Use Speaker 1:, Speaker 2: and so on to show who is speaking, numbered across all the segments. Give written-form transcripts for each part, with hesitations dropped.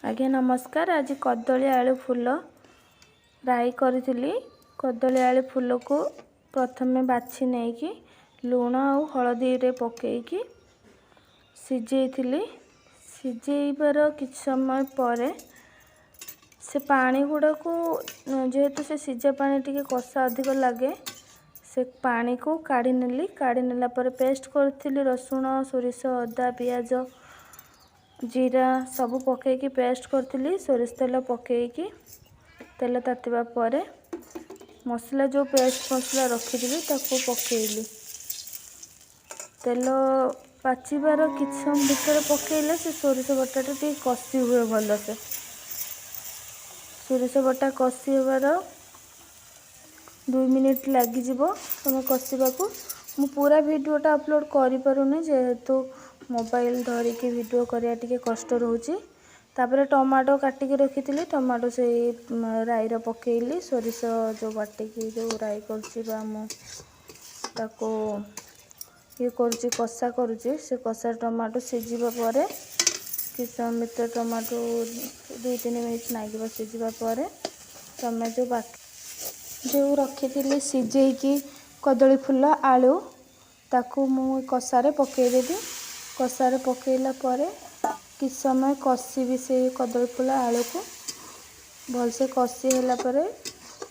Speaker 1: आज्ञा नमस्कार। आज कदली आलू फूल राई करी। कदली आलू फूल को प्रथम बाछि नहीं कि लुण और हलदी रे पकईकी सिझेइथिली। सिझेइबार किछ समय पर से पानी गुड़ा को जेहेतु से सिझा पानी टिके कषा अधिक लगे से पानी को काढ़ी नेली। काढ़ी नेला पर पेस्ट करथिली रसुण सोरिष अदा पियाज जीरा सब पकईकी पेस्ट करथिली। सोरिष तेल पकईकी तेल तातिबा पर मसला जो पेस्ट मसला रखिथिली ताको पकईली। तेल पाचिबार किछ समय भीतर पकईले से सोरिष बटाटा टी कषि हुए भल से। सोरिष बटा कषि होबार 2 मिनिट लगी जिवो तुम कषिबा को। मु पूरा वीडियोटा अपलोड करि पारुनी जेहेतु मोबाइल धरिकी वीडियो करिया टिके कष्ट रहउची। तापर टमाटो काटिकी रखिथिली टमाटो से राई रे पकेइली। सोरिष जो बाटिकी जो राई करछि बा मु ताको ये करछि कषा करछि से कषा टमाटो सिझिबा परे कि समय भीतर टमाटो 2-3 मिनिट नागिबा सिझिबा परे तमे जो बाकी जो रखिथिली सिझेइकी कदली फूल आलू ताकू मु कषारे पकई देबी। कषारे पकईला परे कि समय कषिबी से कदली फूल आलू को भलसे कषि होला परे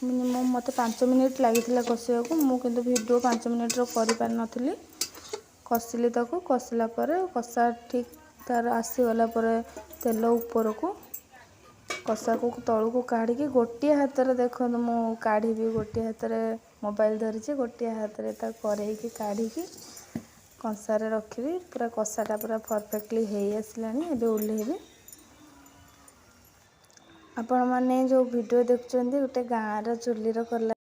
Speaker 1: मिनिमम मते 5 मिनिट लागिथिला कषिया को। मु किंतु वीडियो 5 मिनिट रो करि पार नथिली। कषिली ताको कषिला परे कषा ठीक तार आसी गला परे तेल ऊपर को कषा को तळु को काढ़ी की गोटे हाथ रे देखो मु काढ़ी भी गोटे हाथ रे मोबाइल धरिछि गोटे हाथ रे ता करेई की काढ़ी की कंसा रे रखिबी। पूरा कषाटा पूरा परफेक्टली हेई आसलानी। एबे ओल्हेबी। आपण माने जो वीडियो देखुचंदी गोटे गाँ रा चुली रो करला।